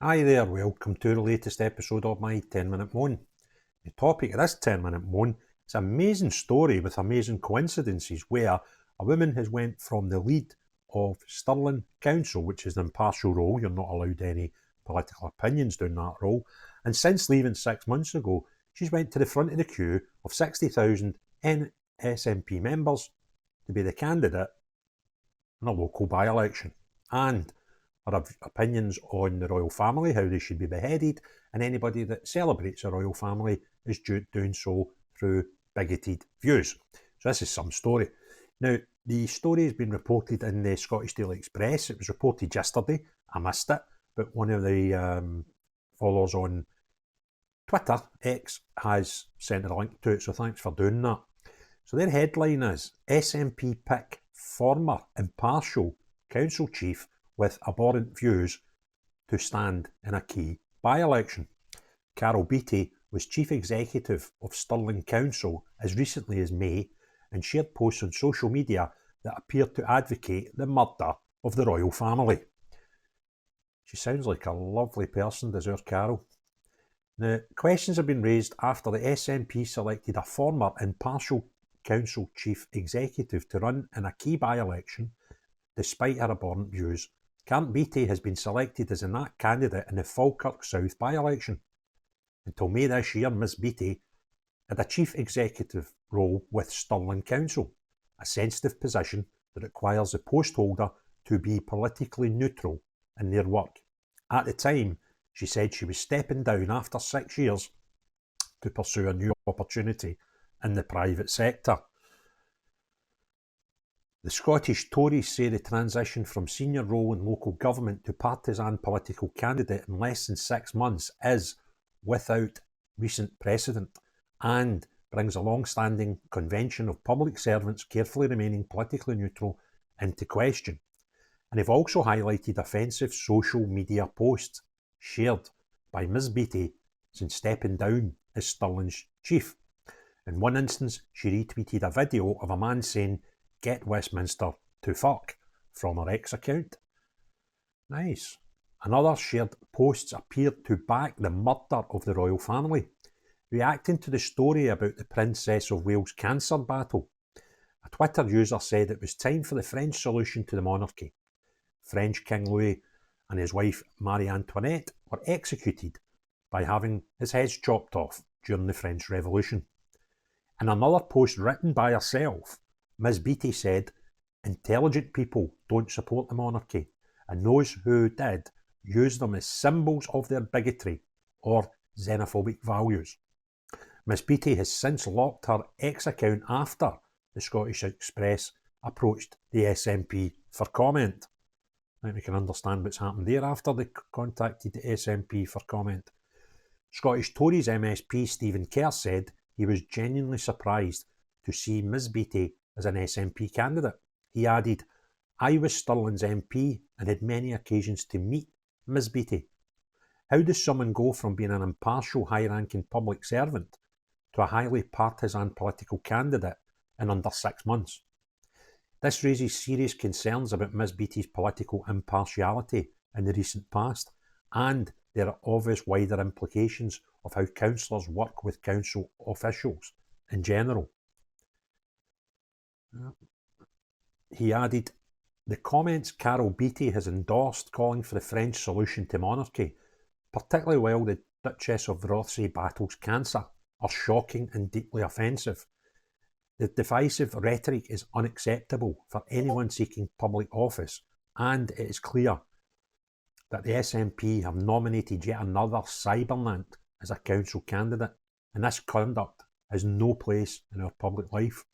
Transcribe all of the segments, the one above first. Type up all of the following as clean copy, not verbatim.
Hi there, welcome to the latest episode of my 10-minute moan. The topic of this 10-minute moan is an amazing story with amazing coincidences where a woman has went from the lead of Stirling Council, which is an impartial role, you're not allowed any political opinions down that role, and since leaving 6 months ago, she's went to the front of the queue of 60,000 SNP members to be the candidate in a local by-election. And her opinions on the royal family, how they should be beheaded, and anybody that celebrates the royal family is doing so through bigoted views. So this is some story. Now, the story has been reported in the Scottish Daily Express. It was reported yesterday. I missed it, but one of the followers on Twitter, X, has sent a link to it, so thanks for doing that. So their headline is, SNP pick former impartial council chief with abhorrent views to stand in a key by-election. Carol Beattie was chief executive of Stirling Council as recently as May and shared posts on social media that appeared to advocate the murder of the royal family. She sounds like a lovely person, does our Carol. Now, questions have been raised after the SNP selected a former impartial council chief executive to run in a key by-election despite her abhorrent views. Carol Beattie has been selected as a candidate in the Falkirk South by-election. Until May this year, Ms Beattie had a chief executive role with Stirling Council, a sensitive position that requires the post holder to be politically neutral in their work. At the time, she said she was stepping down after 6 years to pursue a new opportunity in the private sector. The Scottish Tories say the transition from senior role in local government to partisan political candidate in less than 6 months is without recent precedent and brings a long-standing convention of public servants carefully remaining politically neutral into question. And they've also highlighted offensive social media posts shared by Ms Beattie since stepping down as Stirling's chief. In one instance, she retweeted a video of a man saying, "Get Westminster to fuck," from her X account. Nice. Another shared posts appeared to back the murder of the royal family, reacting to the story about the Princess of Wales cancer battle. A Twitter user said it was time for the French solution to the monarchy. French King Louis and his wife Marie Antoinette were executed by having his heads chopped off during the French Revolution. In another post written by herself, Ms Beattie said, "Intelligent people don't support the monarchy, and those who did use them as symbols of their bigotry or xenophobic values." Ms Beattie has since locked her X account after the Scottish Express approached the SNP for comment. I think we can understand what's happened there after they contacted the SNP for comment. Scottish Tories MSP Stephen Kerr said he was genuinely surprised to see Ms Beattie as an SNP candidate. He added, "I was Stirling's MP and had many occasions to meet Ms Beattie. How does someone go from being an impartial high-ranking public servant to a highly partisan political candidate in under 6 months? This raises serious concerns about Ms Beattie's political impartiality in the recent past, and there are obvious wider implications of how councillors work with council officials in general." He added, "The comments Carol Beattie has endorsed calling for the French solution to monarchy, particularly while the Duchess of Rothesay battles cancer, are shocking and deeply offensive. The divisive rhetoric is unacceptable for anyone seeking public office, and it is clear that the SNP have nominated yet another cybernant as a council candidate, and this conduct has no place in our public life.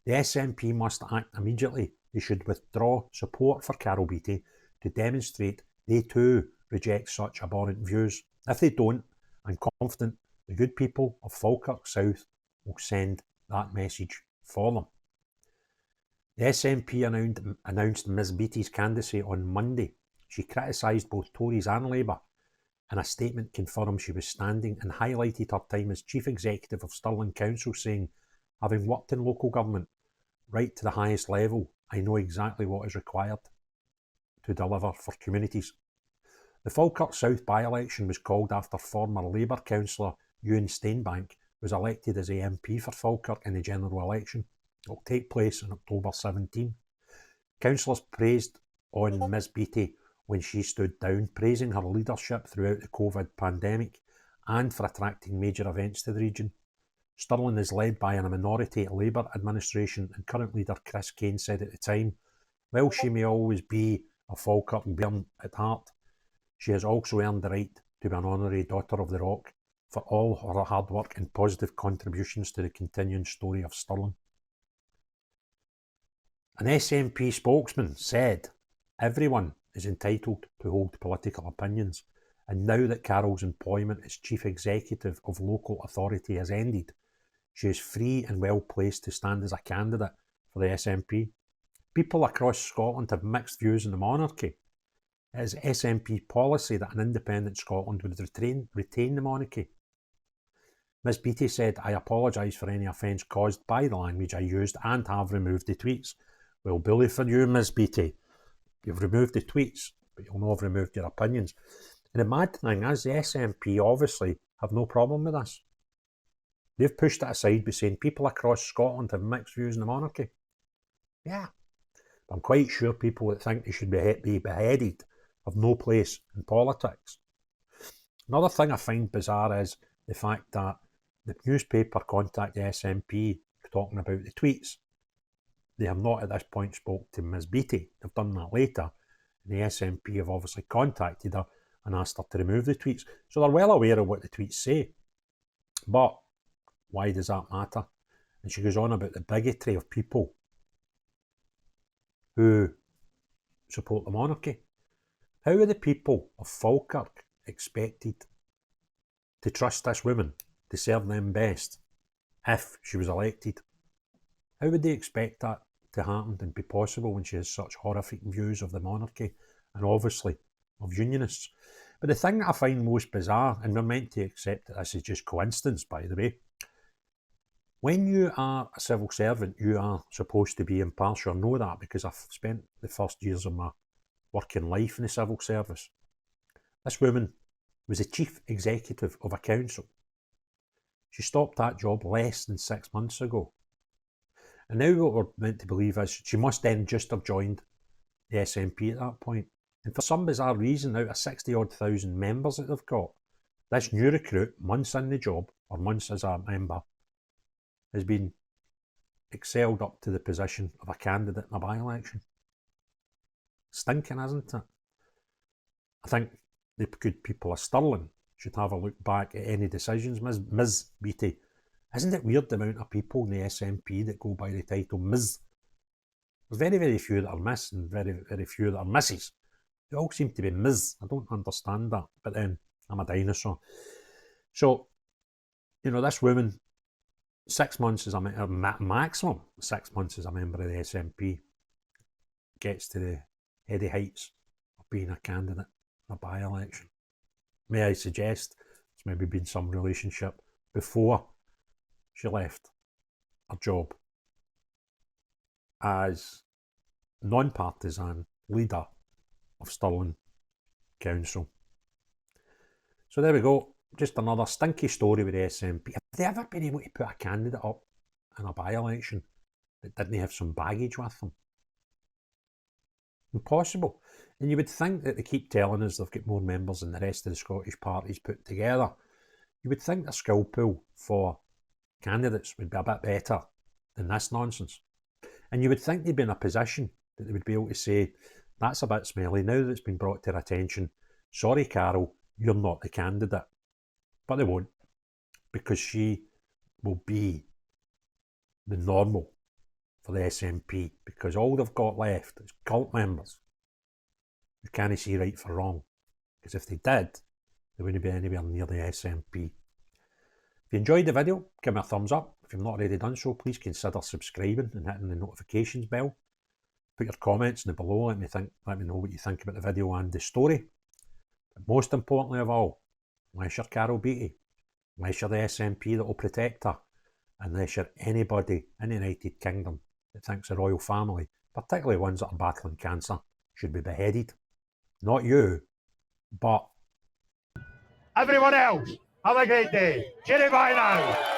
The SNP must act immediately. They should withdraw support for Carol Beattie to demonstrate they too reject such abhorrent views. If they don't, I'm confident the good people of Falkirk South will send that message for them." The SNP announced Ms Beattie's candidacy on Monday. She criticised both Tories and Labour. In a statement confirmed she was standing and highlighted her time as Chief Executive of Stirling Council, saying, "Having worked in local government right to the highest level, I know exactly what is required to deliver for communities." The Falkirk South by-election was called after former Labour councillor Ewan Steinbank was elected as MP for Falkirk in the general election. It will take place on October 17. Councillors praised on Ms Beattie when she stood down, praising her leadership throughout the COVID pandemic and for attracting major events to the region. Stirling is led by a minority Labour administration, and current leader Chris Kane said at the time, while she may always be a Falkirk bairn at heart, she has also earned the right to be an honorary Daughter of the Rock for all her hard work and positive contributions to the continuing story of Stirling. An SNP spokesman said, everyone is entitled to hold political opinions, and now that Carol's employment as Chief Executive of local authority has ended, she is free and well placed to stand as a candidate for the SNP. People across Scotland have mixed views on the monarchy. It is SNP policy that an independent Scotland would retain the monarchy. Ms Beattie said, I apologise for any offence caused by the language I used and have removed the tweets. Well, bully for you, Ms Beattie. You've removed the tweets, but you'll not have removed your opinions. And the mad thing is, the SNP obviously have no problem with this. They've pushed it aside by saying people across Scotland have mixed views on the monarchy. Yeah. I'm quite sure people that think they should be beheaded have no place in politics. Another thing I find bizarre is the fact that the newspaper contacted the SNP talking about the tweets. They have not at this point spoke to Ms Beattie. They've done that later. And the SNP have obviously contacted her and asked her to remove the tweets. So they're well aware of what the tweets say. But why does that matter? And she goes on about the bigotry of people who support the monarchy. How are the people of Falkirk expected to trust this woman to serve them best if she was elected? How would they expect that to happen and be possible when she has such horrific views of the monarchy and obviously of unionists? But the thing that I find most bizarre, and we're meant to accept that this is just coincidence, by the way, when you are a civil servant, you are supposed to be impartial. I know that because I've spent the first years of my working life in the civil service. This woman was the chief executive of a council. She stopped that job less than 6 months ago. And now what we're meant to believe is she must then just have joined the SNP at that point. And for some bizarre reason, out of 60-odd thousand members that they've got, this new recruit, months in the job, or months as a member, has been excelled up to the position of a candidate in a by-election. Stinking, isn't it? I think the good people of Stirling should have a look back at any decisions. Ms Beattie, isn't it weird the amount of people in the SNP that go by the title Ms? There's very, very few that are Miss and very, very few that are Mrs. They all seem to be Ms. I don't understand that, but then I'm a dinosaur. So, you know, this woman, 6 months as a maximum 6 months as a member of the SNP, gets to the heady heights of being a candidate in a by-election. May I suggest there's maybe been some relationship before she left her job as non-partisan leader of Stirling Council. So there we go. Just another stinky story with the SNP. Have they ever been able to put a candidate up in a by-election that didn't have some baggage with them? Impossible. And you would think that they keep telling us they've got more members than the rest of the Scottish parties put together. You would think the skill pool for candidates would be a bit better than this nonsense. And you would think they'd be in a position that they would be able to say, that's a bit smelly, now that it's been brought to our attention, sorry Carol, you're not the candidate. But they won't, because she will be the normal for the SNP, because all they've got left is cult members who can't see right for wrong. Because if they did, they wouldn't be anywhere near the SNP. If you enjoyed the video, give me a thumbs up. If you've not already done so, please consider subscribing and hitting the notifications bell. Put your comments in the below, let me know what you think about the video and the story. But most importantly of all, unless you're Carol Beattie, unless you're the SNP that will protect her, unless you're anybody in the United Kingdom that thinks the royal family, particularly ones that are battling cancer, should be beheaded. Not you, But everyone else, have a great day. Cheerio, bye now.